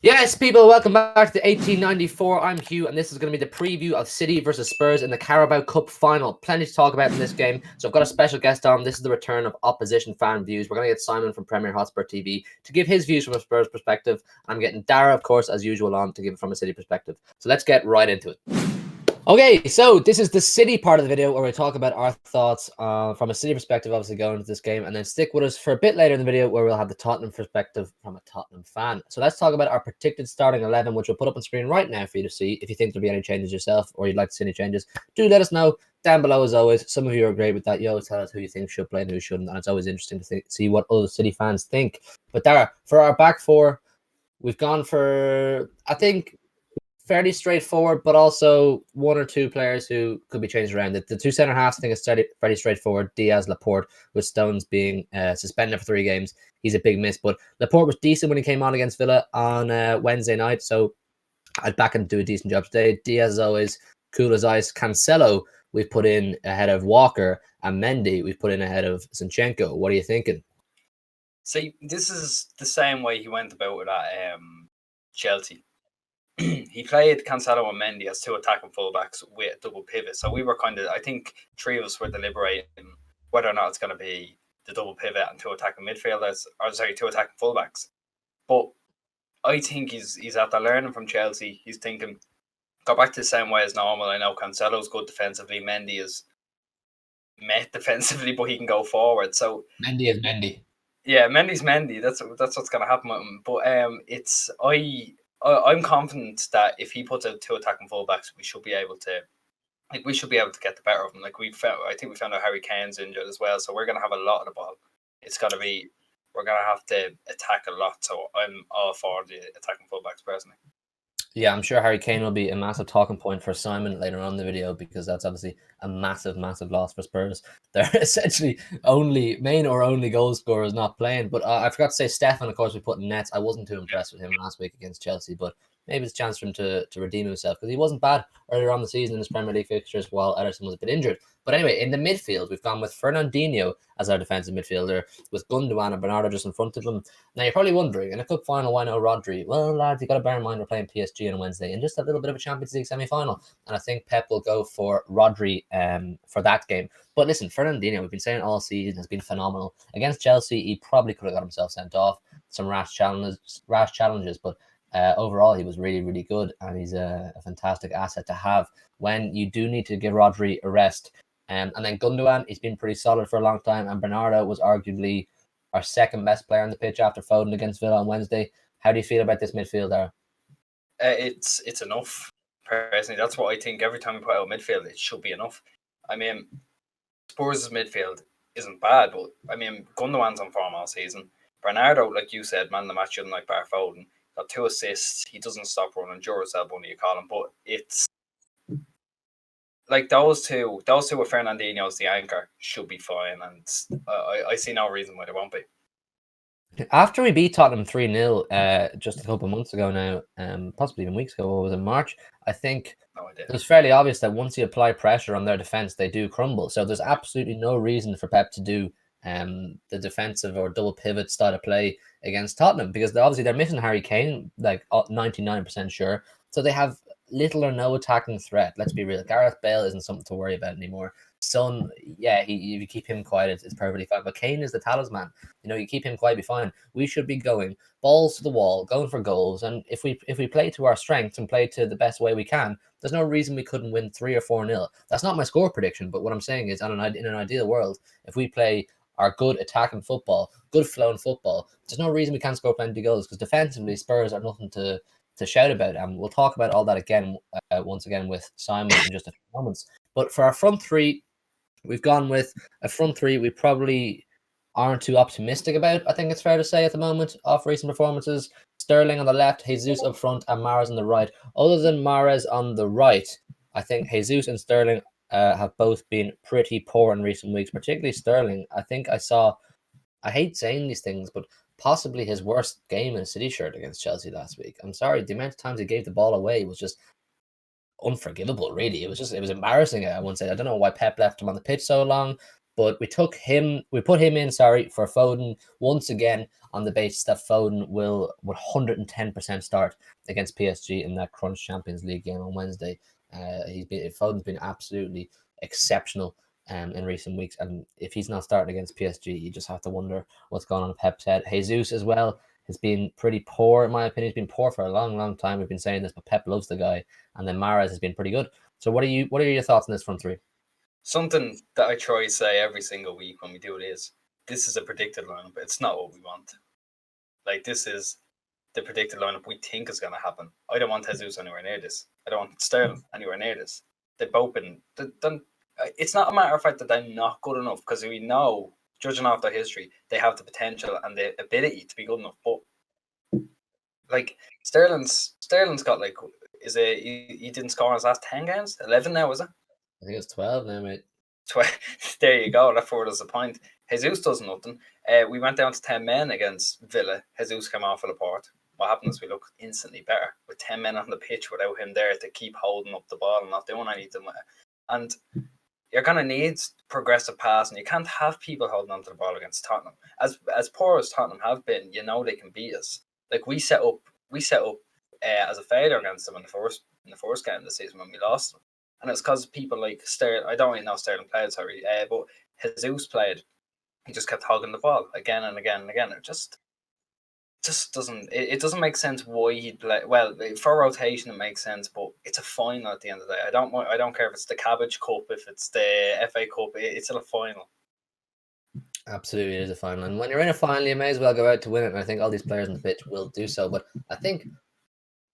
Yes, people, welcome back to 1894. I'm Hugh, and this is going to be the preview of City versus Spurs in the Carabao Cup final. Plenty to talk about in this game, so I've got a special guest on. This is the return of opposition fan views. We're going to get Simon from Premier Hotspur TV to give his views from a Spurs perspective. I'm getting Dara, of course, as usual, on to give it from a City perspective. So let's get right into it. Okay, so this is the City part of the video where we talk about our thoughts from a City perspective, obviously going into this game, and then stick with us for a bit later in the video where we'll have the Tottenham perspective from a Tottenham fan. So let's talk about our predicted starting 11, which we'll put up on screen right now for you to see. If you think there'll be any changes yourself or you'd like to see any changes, do let us know down below as always. Some of you are great with that. You always tell us who you think should play and who shouldn't, and it's always interesting to see what other City fans think. But Dara, for our back four, we've gone for, I think, fairly straightforward, but also one or two players who could be changed around. The two centre halves, I think, is fairly straightforward. Diaz, Laporte, with Stones being suspended for 3 games. He's a big miss, but Laporte was decent when he came on against Villa on Wednesday night, so I'd back him to do a decent job today. Diaz is always cool as ice. Cancelo, we've put in ahead of Walker, and Mendy, we've put in ahead of Zinchenko. What are you thinking? See, this is the same way he went about it at Chelsea. He played Cancelo and Mendy as 2 attacking fullbacks with a double pivot. So we were I think 3 of us were deliberating whether or not it's going to be the double pivot and 2 attacking midfielders, or 2 attacking fullbacks. But I think he's after learning from Chelsea. He's thinking, go back to the same way as normal. I know Cancelo's good defensively. Mendy is met defensively, but he can go forward. So Mendy is Mendy. Yeah, Mendy's Mendy. That's what's going to happen with him. But I'm confident that if he puts out 2 attacking fullbacks, we should be able to get the better of him. I think we found out Harry Kane's injured as well, so we're going to have a lot of the ball. We're going to have to attack a lot. So I'm all for the attacking fullbacks personally. Yeah, I'm sure Harry Kane will be a massive talking point for Simon later on in the video, because that's obviously a massive, massive loss for Spurs. They're essentially main or only goal scorers not playing. But I forgot to say Stefan, of course, we put in nets. I wasn't too impressed with him last week against Chelsea, but maybe it's a chance for him to redeem himself, because he wasn't bad earlier on the season in his Premier League fixtures while Ederson was a bit injured. But anyway, in the midfield, we've gone with Fernandinho as our defensive midfielder, with Gundogan and Bernardo just in front of him. Now, you're probably wondering, in a cup final, why no Rodri? Well, lads, you got to bear in mind we're playing PSG on Wednesday and just a little bit of a Champions League semi-final. And I think Pep will go for Rodri for that game. But listen, Fernandinho, we've been saying all season, has been phenomenal. Against Chelsea, he probably could have got himself sent off. Some rash challenges, but overall, he was really, really good, and he's a fantastic asset to have when you do need to give Rodri a rest. And then Gundogan, he's been pretty solid for a long time, and Bernardo was arguably our second best player on the pitch after Foden against Villa on Wednesday. How do you feel about this midfield there? It's enough, personally. That's what I think. Every time we put out midfield, it should be enough. I mean, Spurs' midfield isn't bad, but I mean, Gundogan's on form all season. Bernardo, like you said, man the match, like Bar Foden, got 2 assists. He doesn't stop running. Duracell bunny, you call him, but it's like those two with Fernandinho as the anchor should be fine, and I see no reason why they won't be. After we beat Tottenham 3-0 just a couple of months ago now, possibly even weeks ago, or was it March? I think it was fairly obvious that once you apply pressure on their defence, they do crumble. So there's absolutely no reason for Pep to do the defensive or double pivot style of play against Tottenham, because they're missing Harry Kane, like 99% sure. So they have little or no attacking threat. Let's be real. Gareth Bale isn't something to worry about anymore. Son, yeah, if you keep him quiet, it's perfectly fine. But Kane is the talisman. You keep him quiet, be fine. We should be going balls to the wall, going for goals. And if we play to our strengths and play to the best way we can, there's no reason we couldn't win 3 or 4-0. That's not my score prediction, but what I'm saying is, in an ideal world, if we play our good attacking football, good flowing football, there's no reason we can't score plenty of goals, because defensively, Spurs are nothing to shout about. And we'll talk about all that again, once again, with Simon in just a few moments. But for our front three, we've gone with a front three we probably aren't too optimistic about, I think it's fair to say, at the moment, off recent performances. Sterling on the left, Jesus up front, and Mahrez on the right. Other than Mahrez on the right, I think Jesus and Sterling have both been pretty poor in recent weeks, particularly Sterling. I think I hate saying these things, but possibly his worst game in a City shirt against Chelsea last week. I'm sorry, the amount of times he gave the ball away was just unforgivable, really. It was embarrassing, I won't say. I don't know why Pep left him on the pitch so long. But we put him in, for Foden once again on the basis that Foden will 110% start against PSG in that crunch Champions League game on Wednesday. Foden's been absolutely exceptional in recent weeks, and if he's not starting against PSG, you just have to wonder what's going on in Pep's head. Jesus as well has been pretty poor, in my opinion. He's been poor for a long time. We've been saying this, but Pep loves the guy, and then Mahrez has been pretty good. So what are your thoughts on this front three? Something that I try to say every single week when we do it is, this is a predicted lineup. It's not what we want. Like, this is the predicted lineup we think is going to happen. I don't want Jesus anywhere near this. I don't want Sterling anywhere near this. They've both been... It's not a matter of fact that they're not good enough, because we know, judging off their history, they have the potential and the ability to be good enough. But, like, Sterling's got, like... He didn't score in his last 10 games? 11 now, is it? I think it's 12 now, mate. There you go. That forward is a point. Jesus does nothing. We went down to 10 men against Villa. Jesus came off of Laporte. What happens? We look instantly better with 10 men on the pitch without him there to keep holding up the ball and not doing anything with it. And you're going to need progressive passing. You can't have people holding onto the ball against Tottenham. As poor as Tottenham have been, you know they can beat us. Like, we set up as a failure against them in the first game of the season when we lost them. And it's because people like Sterling, I don't really know Sterling played, sorry, but Jesus played. He just kept hogging the ball again and again and again. It just doesn't make sense why he'd play. Well, for rotation it makes sense, but it's a final at the end of the day. I don't care if it's the Cabbage Cup, if it's the FA Cup. It's still a final. Absolutely, it is a final. And when you're in a final, you may as well go out to win it. And I think all these players on the pitch will do so. But I think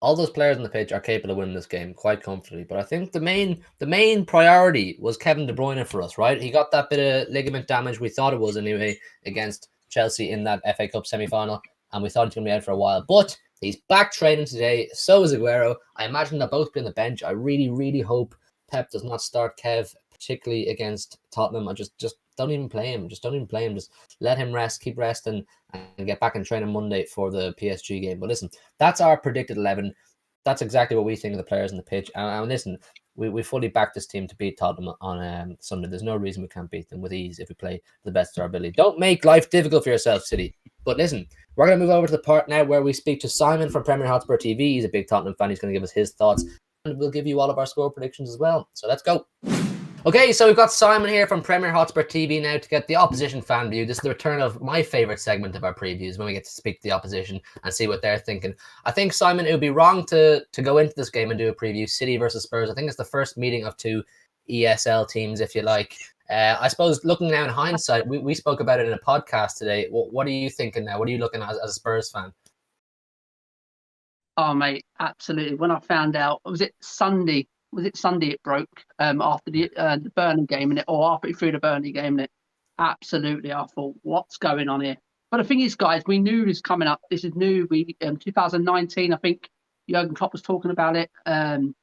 all those players on the pitch are capable of winning this game quite comfortably. But I think the main priority was Kevin De Bruyne for us, right? He got that bit of ligament damage, we thought it was anyway, against Chelsea in that FA Cup semi-final, and we thought he was going to be out for a while. But he's back training today, so is Aguero. I imagine they'll both be on the bench. I really, really hope Pep does not start Kev, particularly against Tottenham. I just don't even play him. Just don't even play him. Just let him rest, keep resting, and get back in training Monday for the PSG game. But listen, that's our predicted 11. That's exactly what we think of the players on the pitch. And listen, we fully back this team to beat Tottenham on Sunday. There's no reason we can't beat them with ease if we play the best of our ability. Don't make life difficult for yourself, City. But listen, we're going to move over to the part now where we speak to Simon from Premier Hotspur TV. He's a big Tottenham fan. He's going to give us his thoughts. And we'll give you all of our score predictions as well. So let's go. Okay, so we've got Simon here from Premier Hotspur TV now to get the opposition fan view. This is the return of my favourite segment of our previews, when we get to speak to the opposition and see what they're thinking. I think, Simon, it would be wrong to go into this game and do a preview, City versus Spurs. I think it's the first meeting of two ESL teams, if you like. I suppose, looking now in hindsight, we spoke about it in a podcast today. What are you thinking now? What are you looking at as a Spurs fan? Oh, mate, absolutely. When I found out, was it Sunday it broke after the Burnley game, or halfway through the Burnley game, and absolutely, I thought, what's going on here? But the thing is, guys, we knew this coming up. This is new. 2019, I think Jurgen Klopp was talking about it, and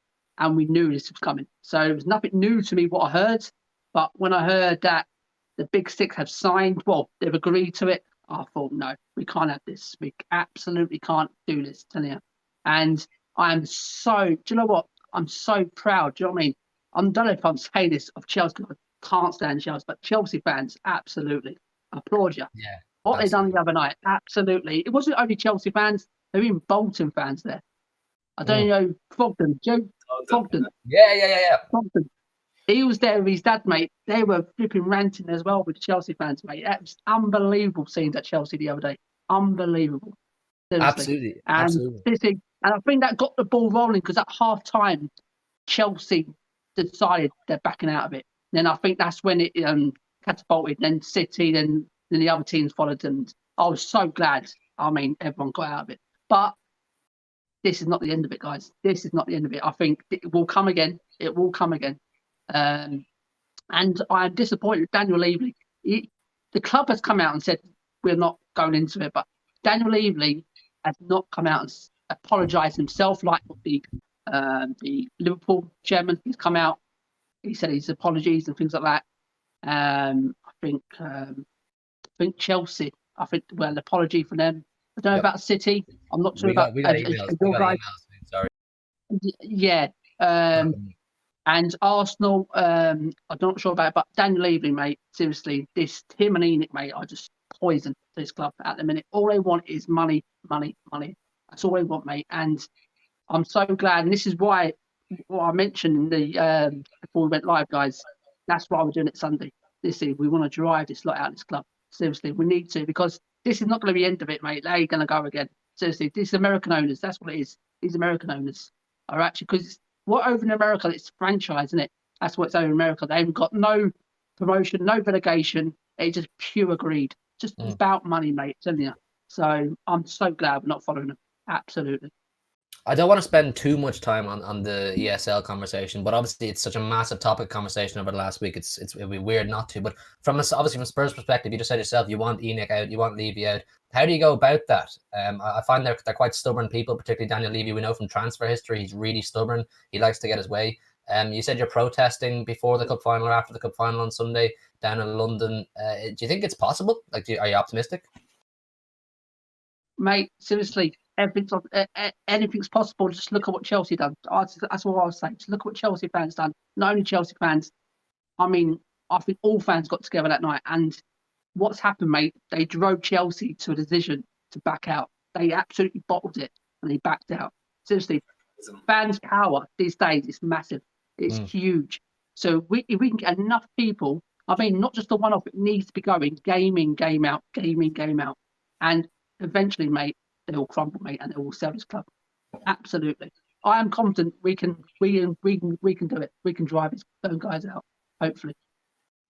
we knew this was coming. So it was nothing new to me what I heard. But when I heard that the Big Six have signed, well, they've agreed to it, I thought, no, we can't have this. We absolutely can't do this, tell you. And I am so, do you know what? I'm so proud. Do you know what I mean? I don't know if I'm saying this of Chelsea. I can't stand Chelsea, but Chelsea fans, absolutely. I applaud you. Yeah. What they done the other night, absolutely. It wasn't only Chelsea fans. There were even Bolton fans there. I don't know, Fogden. Joe Fogden. Yeah. Fogden. He was there with his dad, mate. They were flipping ranting as well with the Chelsea fans, mate. That was unbelievable scenes at Chelsea the other day. Unbelievable. Seriously. Absolutely. And I think that got the ball rolling, because at half time, Chelsea decided they're backing out of it. Then I think that's when it catapulted. Then City, then the other teams followed. And I was so glad. I mean, everyone got out of it. But this is not the end of it, guys. This is not the end of it. I think it will come again. It will come again. And I'm disappointed with Daniel Levy. The club has come out and said we're not going into it. But Daniel Levy has not come out and apologised himself, like the Liverpool chairman. He's come out. He said his apologies and things like that. I think Chelsea. An apology for them. I don't know about City. I'm not sure about. We got emails. Sorry. Yeah. And Arsenal, I'm not sure about it, but Daniel Levy, mate, seriously, him and Enoch, mate, are just poison to this club at the minute. All they want is money, money, money. That's all they want, mate. And I'm so glad. And this is why what I mentioned before we went live, guys. That's why we're doing it Sunday. We want to drive this lot out of this club. Seriously, we need to, because this is not going to be the end of it, mate. They're going to go again. Seriously, these American owners, that's what it is. These American owners are actually, because what over in America, it's franchise, isn't it? That's what's over in America. They've got no promotion, no relegation. It's just pure greed. Just about money, mate. I'm telling you. So I'm so glad we're not following them. Absolutely. I don't want to spend too much time on the ESL conversation, but obviously it's such a massive topic conversation over the last week. It'd be weird not to. But obviously from Spurs' perspective, you just said yourself, you want Enoch out, you want Levy out. How do you go about that? I find they're quite stubborn people, particularly Daniel Levy. We know from transfer history, he's really stubborn. He likes to get his way. You said you're protesting before the cup final or after the cup final on Sunday down in London. Do you think it's possible? Like, are you optimistic? Mate, seriously, anything's possible. Just look at what Chelsea done. That's what I was saying. Just look at what Chelsea fans done. Not only Chelsea fans. I mean, I think all fans got together that night. And what's happened, mate? They drove Chelsea to a decision to back out. They absolutely bottled it and they backed out. Seriously, fans' power these days is massive. It's huge. So if we can get enough people, I mean, not just the one-off, it needs to be going game in, game out, game in, game out. And eventually, mate, they will crumble, mate, and they will sell this club. Absolutely. I am confident we can do it. We can drive these guys out, hopefully.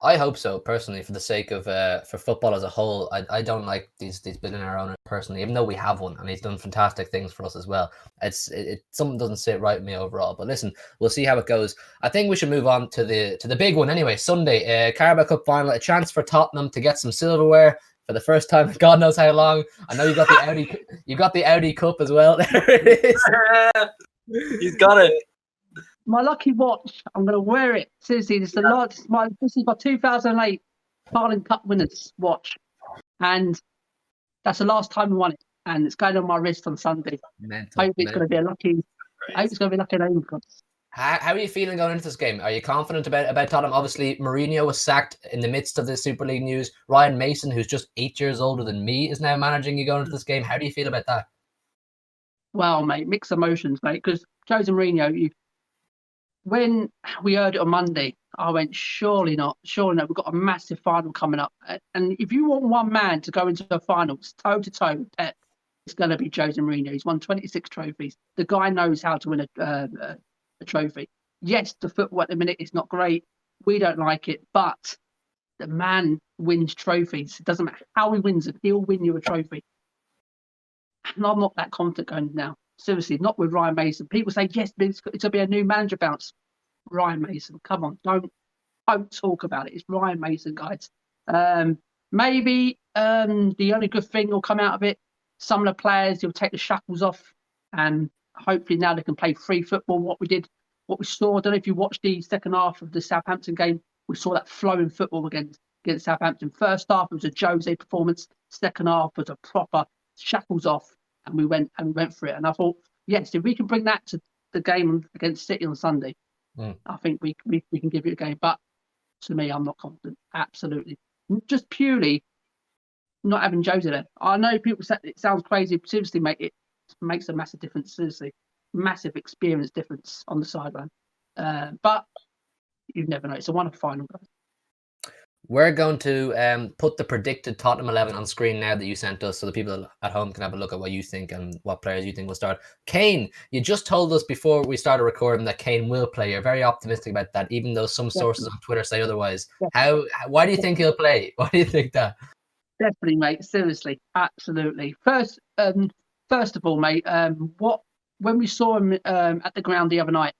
I hope so, personally, for the sake of for football as a whole. I don't like these billionaire owners personally, even though we have one and he's done fantastic things for us as well. Something doesn't sit right with me overall. But listen, we'll see how it goes. I think we should move on to the big one anyway. Sunday, Carabao Cup final, a chance for Tottenham to get some silverware for the first time in God knows how long. I know you got the Audi Cup as well. There it is. He's got it. My lucky watch, I'm going to wear it. Seriously, this is my 2008 Carling Cup winners watch. And that's the last time we won it. And it's going on my wrist on Sunday. Hope it's going to be a lucky name for us. How are you feeling going into this game? Are you confident about Tottenham? Obviously, Mourinho was sacked in the midst of the Super League news. Ryan Mason, who's just 8 years older than me, is now managing you going into this game. How do you feel about that? Well, mate, mixed emotions, mate, because Jose Mourinho, when we heard it on Monday, I went, surely not. We've got a massive final coming up. And if you want one man to go into the finals, toe-to-toe with Pep, it's going to be Jose Mourinho. He's won 26 trophies. The guy knows how to win a trophy. Yes, the football at the minute is not great. We don't like it, but the man wins trophies. It doesn't matter how he wins it, he'll win you a trophy. And I'm not that confident going now. Seriously, not with Ryan Mason. People say, yes, it's going to be a new manager bounce. Ryan Mason, come on, don't talk about it. It's Ryan Mason, guys. Maybe the only good thing will come out of it, some of the players, you'll take the shackles off, and hopefully now they can play free football. What we saw, I don't know if you watched the second half of the Southampton game, we saw that flowing football against Southampton. First half, it was a Jose performance. Second half was a proper shackles off, and we went for it. And I thought, yes, if we can bring that to the game against City on Sunday, I think we can give it a game. But to me, I'm not confident. Absolutely. Just purely not having Jose there. I know people say it sounds crazy, but seriously, mate, it makes a massive difference. Seriously, massive experience difference on the sideline. But you never know. It's a one-off final, guys. We're going to put the predicted Tottenham 11 on screen now that you sent us, so the people at home can have a look at what you think and what players you think will start. Kane, you just told us before we started recording that Kane will play. You're very optimistic about that, even though some sources on Twitter say otherwise. Why do you think he'll play? Why do you think that? Definitely, mate. Seriously, absolutely. First of all, mate, when we saw him at the ground the other night,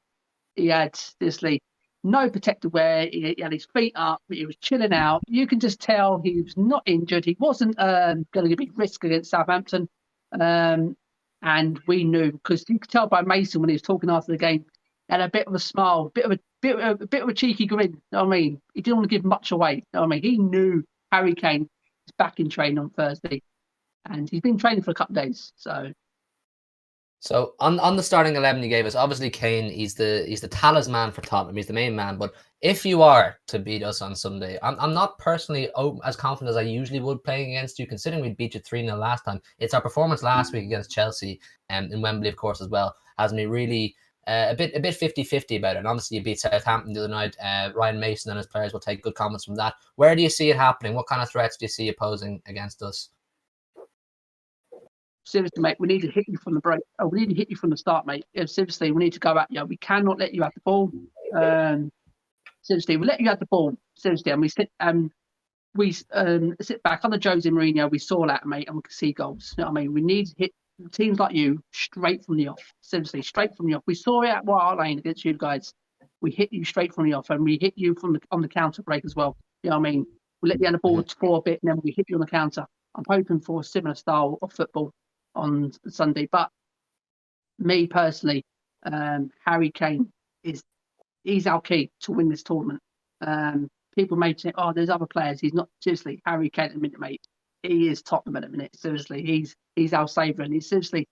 he had seriously no protective wear. He had his feet up. He was chilling out. You can just tell he was not injured. He wasn't going to be risk against Southampton. And we knew, because you could tell by Mason when he was talking after the game, he had a bit of a smile, a bit of a cheeky grin. You know what I mean? He didn't want to give much away. You know what I mean? He knew Harry Kane was back in training on Thursday, and he's been training for a couple of days. So So on the starting 11 you gave us, obviously Kane, he's the talisman for Tottenham. He's the main man. But if you are to beat us on Sunday, I'm not personally as confident as I usually would playing against you, considering we beat you 3-0 last time. It's our performance last week against Chelsea and in Wembley, of course, as well, has me really a bit 50-50 about it. And obviously you beat Southampton the other night. Ryan Mason and his players will take good comments from that. Where do you see it happening? What kind of threats do you see opposing against us? Seriously, mate, we need to hit you from the break. We need to hit you from the start, mate. Seriously, we need to go at you. We cannot let you have the ball. Seriously, we let you have the ball. Seriously, and we sit back under Jose Mourinho. We saw that, mate, and we can see goals. You know what I mean? We need to hit teams like you straight from the off. Seriously, straight from the off. We saw it at White Hart Lane against you guys. We hit you straight from the off, and we hit you on the counter break as well. You know what I mean? We let you have the ball for a bit, and then we hit you on the counter. I'm hoping for a similar style of football on Sunday, but me personally, Harry Kane he's our key to win this tournament. People may say, "Oh, there's other players." He's not. Seriously, Harry Kane at the minute, mate. He is Tottenham at the minute. Seriously, he's our saviour, and he's seriously,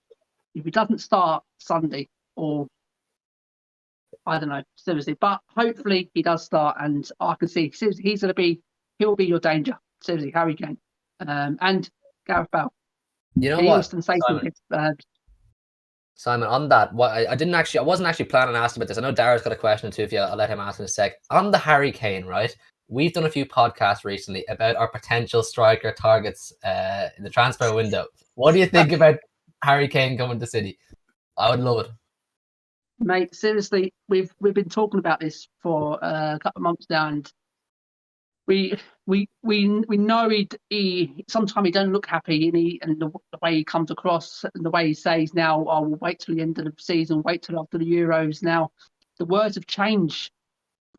if he doesn't start Sunday, or I don't know, seriously, but hopefully he does start, and I can see seriously, he'll be your danger. Seriously, Harry Kane, and Gareth Bale. You know what, Simon, on that, I wasn't actually planning on asking about this. I know Dara's got a question too. If you, I'll let him ask in a sec. On the Harry Kane, right? We've done a few podcasts recently about our potential striker targets in the transfer window. What do you think about Harry Kane coming to City? I would love it, mate. Seriously, we've been talking about this for a couple of months now, and we know he sometimes he don't look happy, and the way he comes across and the way he says now, "I will wait till the end of the season, wait till after the Euros." Now, the words have changed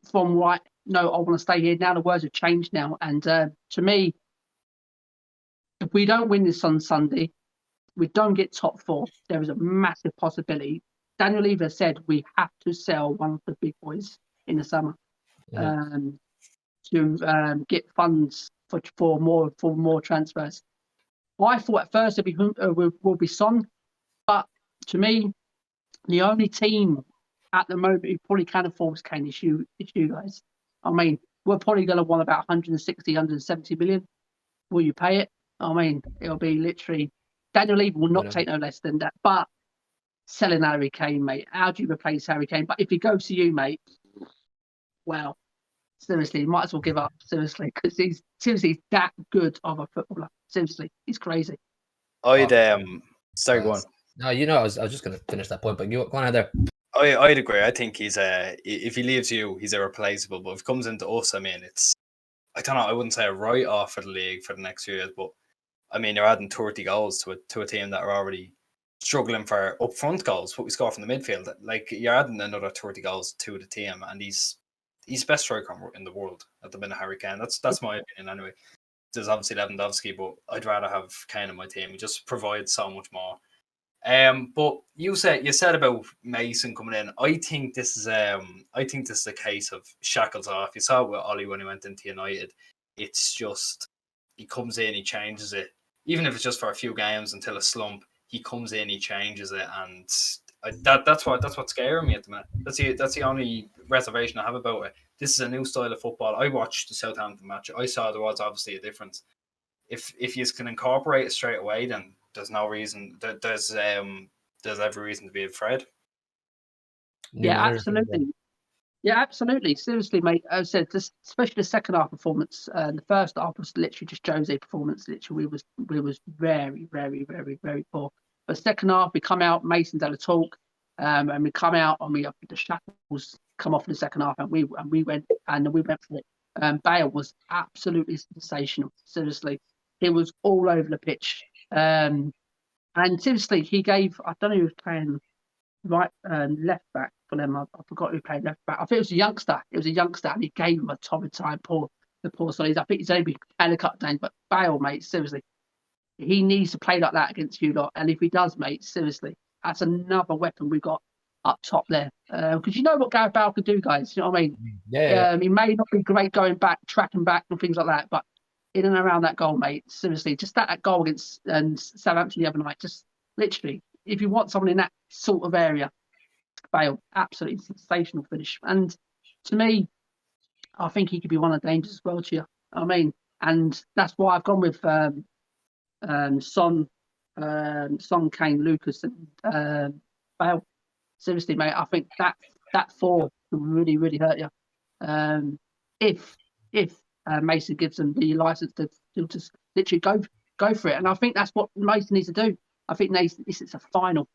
from right. No, I want to stay here. Now the words have changed now, and to me, if we don't win this on Sunday, we don't get top four. There is a massive possibility. Daniel Levy said we have to sell one of the big boys in the summer. To get funds for more transfers. I thought at first will be Son, but to me, the only team at the moment who probably can afford Kane is you guys. I mean, we're probably going to want about 160, 170 million. Will you pay it? I mean, it'll be literally Daniel Levy will not take no less than that. But selling Harry Kane, mate, how do you replace Harry Kane? But if he goes to you, mate, well. Seriously, you might as well give up. Seriously, because he's that good of a footballer. Seriously, he's crazy. Sorry, go on. No, I was just going to finish that point, but you go on there. I'd agree. I think he's if he leaves you, he's irreplaceable. But if he comes into us, I mean, I don't know. I wouldn't say a write off for the league for the next few years, but I mean, you're adding 30 goals to a team that are already struggling for upfront goals. What we score from the midfield, like you're adding another 30 goals to the team, and he's best striker in the world at the minute, Harry Kane. That's my opinion anyway. There's obviously Lewandowski, but I'd rather have Kane in my team. He just provides so much more. But you said about Mason coming in. I think this is a case of shackles off. You saw it with Ollie when he went into United. It's just he comes in, he changes it. Even if it's just for a few games until a slump, he comes in, he changes it, and that's what's scaring me at the minute. That's the only reservation I have about it. This is a new style of football. I watched the Southampton match. I saw there was obviously a difference. If you can incorporate it straight away, then there's no reason. There's every reason to be afraid. Yeah, absolutely. Yeah, absolutely. Seriously, mate. As I said, especially the second half performance. The first half was literally just Jose performance. Literally, we was very, very, very, very poor. But second half, we come out. Mason's had a talk, and we come out, and the shackles come off in the second half, and we went for it. Bale was absolutely sensational. Seriously, he was all over the pitch. And seriously, he gave. I don't know who was playing right left back for them. I forgot who played left back. I think it was a youngster. And he gave him a torrid time. The poor Soldies. I think he's only playing a couple of games, but Bale, mate, seriously, he needs to play like that against you lot. And if he does, mate, seriously, that's another weapon we've got up top there. Because you know what Gareth Bale can do, guys. You know what I mean? Yeah. He may not be great going back, tracking back, and things like that, but in and around that goal, mate, seriously, just that goal against Southampton the other night, just literally, if you want someone in that sort of area. Bale, absolutely sensational finish. And to me, I think he could be one of the dangers as well, Chia. I mean, and that's why I've gone with Son, Kane, Lucas, and Bale. Seriously, mate, I think that four can really, really hurt you. If Mason gives them the license to just literally go for it, and I think that's what Mason needs to do. I think it's a final.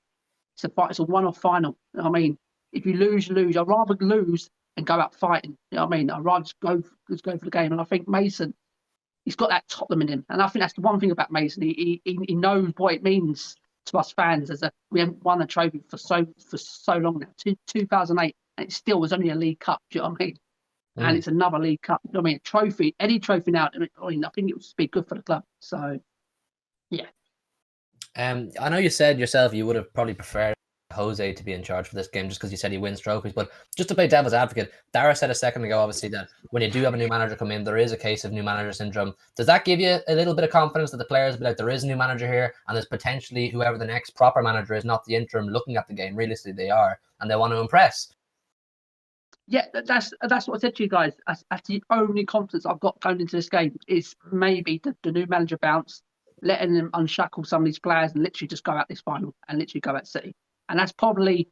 It's a one-off final. I mean, if you lose, you lose. I'd rather lose and go out fighting. You know what I mean? I'd rather just go for the game. And I think Mason, he's got that Tottenham in him, and I think that's the one thing about Mason. He knows what it means to us fans we haven't won a trophy for so long now. 2008, and it still was only a League Cup. Do you know what I mean? And it's another League Cup. You know what I mean? A trophy, any trophy now. I mean, I think it would be good for the club. So, yeah. I know you said yourself you would have probably preferred Jose to be in charge for this game just because you said he wins trophies. But just to play devil's advocate, Dara said a second ago, obviously, that when you do have a new manager come in, there is a case of new manager syndrome. Does that give you a little bit of confidence that the players be like, there is a new manager here, and there's potentially whoever the next proper manager is, not the interim, looking at the game, realistically they are, and they want to impress? Yeah, that's what I said to you guys. That's the only confidence I've got going into this game is maybe the new manager bounce, letting them unshackle some of these players and literally just go out this final and literally go at City. And that's probably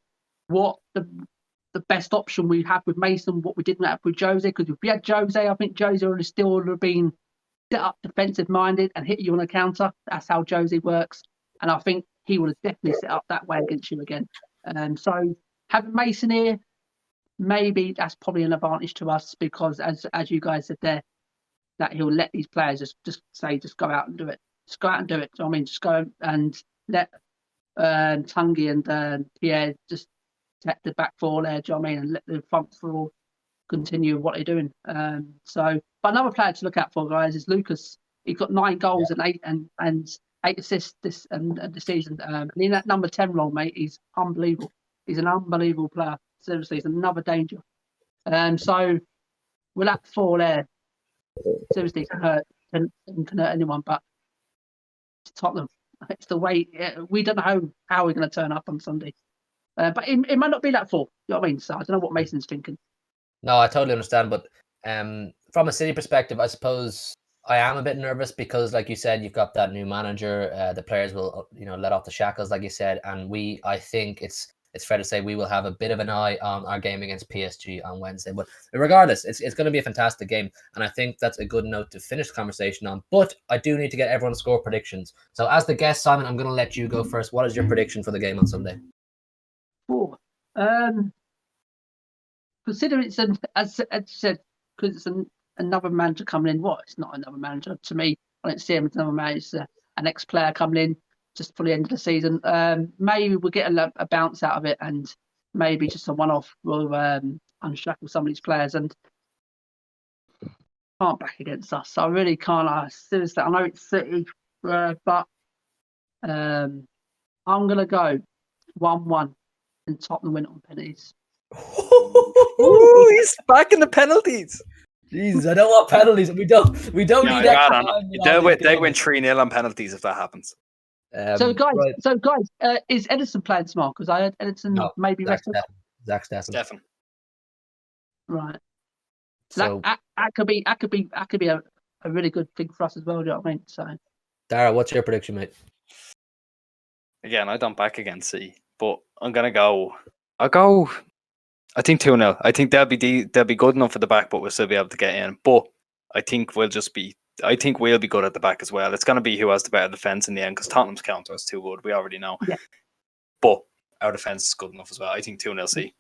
what the best option we have with Mason, what we didn't have with Jose. Because if we had Jose, I think Jose would have still have been set up defensive minded and hit you on a counter. That's how Jose works. And I think he would have definitely set up that way against you again. So having Mason here, maybe that's probably an advantage to us because as you guys said there, that he'll let these players just go out and do it. Just go out and do it. So, I mean, just go and let Tungi and Pierre just take the back four there. Do you know what I mean? And let the front four continue what they're doing. But another player to look out for, guys, is Lucas. He's got 9 goals and 8 assists this season. And in that number 10 role, mate, he's unbelievable. He's an unbelievable player. Seriously, he's another danger. So with that 4 there, seriously, can hurt anyone, but Tottenham. It's the way we don't know how we're going to turn up on Sunday, but it might not be that 4. You know what I mean? So I don't know what Mason's thinking. No, I totally understand, but from a City perspective, I suppose I am a bit nervous because, like you said, you've got that new manager. The players will, let off the shackles, like you said, and I think it's fair to say we will have a bit of an eye on our game against PSG on Wednesday. But regardless, it's going to be a fantastic game. And I think that's a good note to finish the conversation on. But I do need to get everyone's score predictions. So as the guest, Simon, I'm going to let you go first. What is your prediction for the game on Sunday? Consider it's as I said, because it's another manager coming in. It's not another manager. To me, I don't see him as another manager. It's an ex-player coming in just for the end of the season. Maybe we'll get a bounce out of it, and maybe just a one-off will unshackle some of these players and can't back against us. I really can't. Seriously, I know it's City, but I'm gonna go 1-1 and Tottenham win it on penalties. Ooh, he's back in the penalties. Jesus, I don't want penalties. We don't need that. They win 3-0 on penalties if that happens. So guys, is Edison playing small? Because I heard Edison maybe rested. Zach Steffen. Right. So that could be a really good thing for us as well. Do you know what I mean? So, Dara, what's your prediction, mate? Again, I don't back against City, but I'm gonna go. I think 2-0. I think they'll be good enough at the back, but we'll still be able to get in. But I think we'll be good at the back as well. It's going to be who has the better defense in the end because Tottenham's counter is too good. We already know. Yeah. But our defense is good enough as well. I think 2-0 C.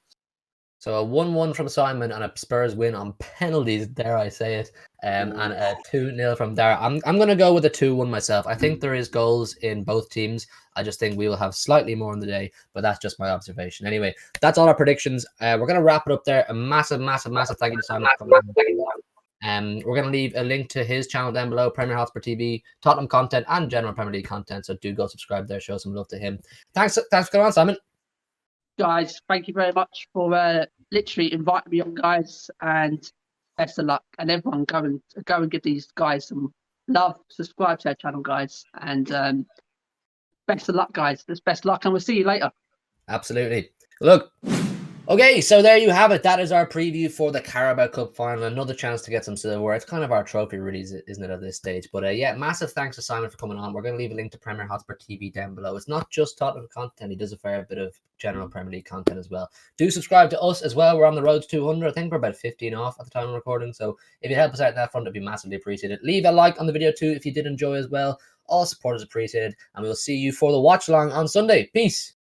So a 1-1 from Simon and a Spurs win on penalties, dare I say it, and a 2-0 from Dara. I'm going to go with a 2-1 myself. I think there is goals in both teams. I just think we will have slightly more in the day, but that's just my observation. Anyway, that's all our predictions. We're going to wrap it up there. A massive thank you to Simon. We're going to leave a link to his channel down below, Premier Hotspur TV, Tottenham content, and general Premier League content. So do go subscribe there, show some love to him. Thanks for coming on, Simon. Guys, thank you very much for literally inviting me on, guys, and best of luck. And everyone go and give these guys some love. Subscribe to their channel, guys, and best of luck, guys. Best of luck, and we'll see you later. Absolutely. Look. Okay, so there you have it. That is our preview for the Carabao Cup final. Another chance to get some silverware. It's kind of our trophy, really, isn't it, at this stage? But yeah, massive thanks to Simon for coming on. We're going to leave a link to Premier Hotspur TV down below. It's not just Tottenham content. He does a fair bit of general Premier League content as well. Do subscribe to us as well. We're on the road to 200. I think we're about 15 off at the time of recording. So if you help us out in that front, it'd be massively appreciated. Leave a like on the video too if you did enjoy as well. All support is appreciated. And we'll see you for the watch along on Sunday. Peace.